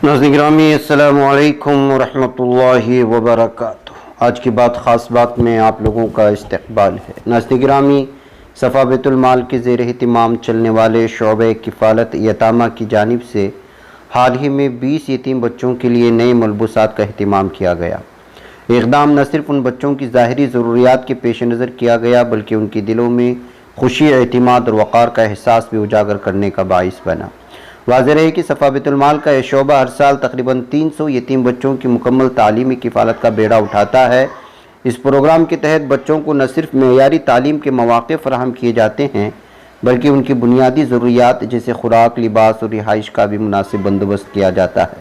ناظرین گرامی السلام علیکم ورحمۃ اللہ وبرکاتہ۔ آج کی بات خاص بات میں آپ لوگوں کا استقبال ہے۔ ناظرین گرامی، صفا بیت المال کے زیر اہتمام چلنے والے شعبہ کفالت یتامہ کی جانب سے حال ہی میں 20 یتیم بچوں کے لیے نئے ملبوسات کا اہتمام کیا گیا۔ اقدام نہ صرف ان بچوں کی ظاہری ضروریات کے پیش نظر کیا گیا بلکہ ان کے دلوں میں خوشی، اعتماد اور وقار کا احساس بھی اجاگر کرنے کا باعث بنا۔ واضح رہے کہ صفا بیت المال کا یہ شعبہ ہر سال تقریباً 300 یتیم بچوں کی مکمل تعلیمی کفالت کا بیڑا اٹھاتا ہے۔ اس پروگرام کے تحت بچوں کو نہ صرف معیاری تعلیم کے مواقع فراہم کیے جاتے ہیں بلکہ ان کی بنیادی ضروریات جیسے خوراک، لباس اور رہائش کا بھی مناسب بندوبست کیا جاتا ہے۔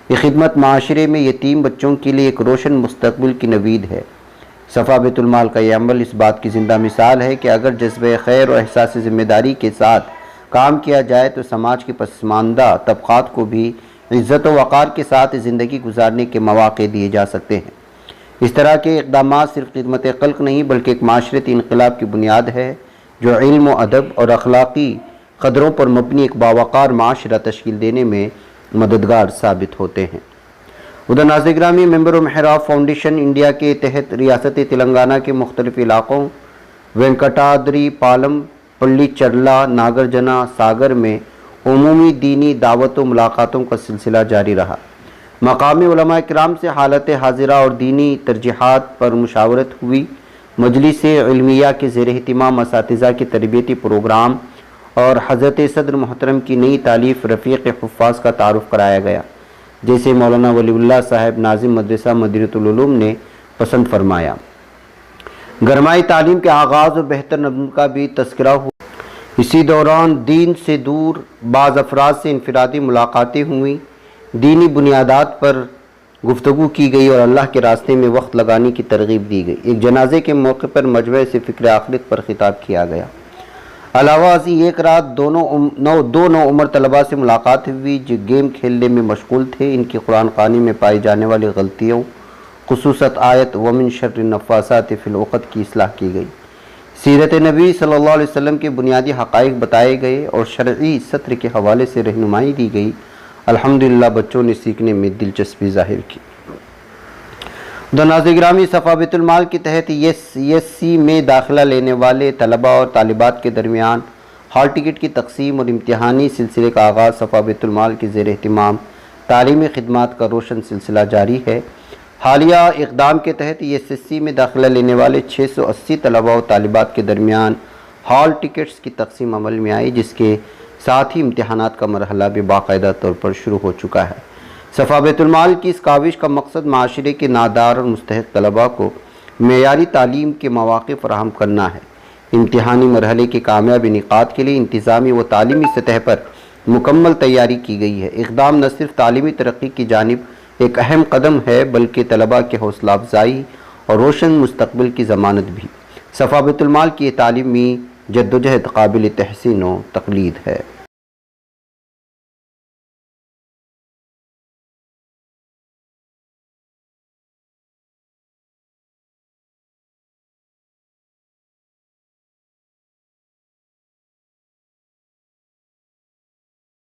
یہ خدمت معاشرے میں یتیم بچوں کے لیے ایک روشن مستقبل کی نوید ہے۔ صفا بیت المال کا یہ عمل اس بات کی زندہ مثال ہے کہ اگر جذبہ خیر اور احساس ذمہ داری کے ساتھ کام کیا جائے تو سماج کے پسماندہ طبقات کو بھی عزت و وقار کے ساتھ زندگی گزارنے کے مواقع دیے جا سکتے ہیں۔ اس طرح کے اقدامات صرف خدمت خلق نہیں بلکہ ایک معاشرتی انقلاب کی بنیاد ہے جو علم و ادب اور اخلاقی قدروں پر مبنی ایک باوقار معاشرہ تشکیل دینے میں مددگار ثابت ہوتے ہیں۔ ادھر ناظرین گرامی، ممبر محراب فاؤنڈیشن انڈیا کے تحت ریاست تلنگانہ کے مختلف علاقوں وینکٹادری پالم، پلی چرلا، ناگرجنا ساگر میں عمومی دینی دعوت و ملاقاتوں کا سلسلہ جاری رہا۔ مقامی علماء کرام سے حالت حاضرہ اور دینی ترجیحات پر مشاورت ہوئی۔ مجلس علمیہ کے زیر اہتمام اساتذہ کے تربیتی پروگرام اور حضرت صدر محترم کی نئی تالیف رفیق حفاظ کا تعارف کرایا گیا، جیسے مولانا ولی اللہ صاحب ناظم مدرسہ مدینۃ العلوم نے پسند فرمایا۔ گرمائی تعلیم کے آغاز اور بہتر نظم کا بھی تذکرہ ہوا۔ اسی دوران دین سے دور بعض افراد سے انفرادی ملاقاتیں ہوئیں، دینی بنیادات پر گفتگو کی گئی اور اللہ کے راستے میں وقت لگانے کی ترغیب دی گئی۔ ایک جنازے کے موقع پر مجمع سے فکر آخرت پر خطاب کیا گیا۔ علاوہ ازیں ایک رات دو نو عمر طلباء سے ملاقات ہوئی جو گیم کھیلنے میں مشغول تھے۔ ان کی قرآن خوانی میں پائی جانے والی غلطیوں خصوصاً آیت وَمِن شَرِّ النَّفَّاثَاتِ فِی الْعُقَدِ کی اصلاح کی گئی۔ سیرت نبی صلی اللہ علیہ وسلم کے بنیادی حقائق بتائے گئے اور شرعی سطر کے حوالے سے رہنمائی دی گئی۔ الحمدللہ بچوں نے سیکھنے میں دلچسپی ظاہر کی۔ ناظرین گرامی، صفا بیت المال کے تحت ESC میں داخلہ لینے والے طلباء اور طالبات کے درمیان ہال ٹکٹ کی تقسیم اور امتحانی سلسلے کا آغاز صفا بیت المال کے زیر اہتمام تعلیمی خدمات کا روشن سلسلہ جاری ہے۔ حالیہ اقدام کے تحت ESC میں داخلہ لینے والے 680 طلباء و طالبات کے درمیان ہال ٹکٹس کی تقسیم عمل میں آئی، جس کے ساتھ ہی امتحانات کا مرحلہ بھی باقاعدہ طور پر شروع ہو چکا ہے۔ صفا بیت المال کی اس کاوش کا مقصد معاشرے کے نادار اور مستحق طلباء کو معیاری تعلیم کے مواقع فراہم کرنا ہے۔ امتحانی مرحلے کے کامیاب انعقاد کے لیے انتظامی و تعلیمی سطح پر مکمل تیاری کی گئی ہے۔ اقدام نہ صرف تعلیمی ترقی کی جانب ایک اہم قدم ہے بلکہ طلباء کے حوصلہ افزائی اور روشن مستقبل کی ضمانت بھی۔ صفا بیت المال کی یہ تعلیمی جدوجہد قابل تحسین و تقلید ہے۔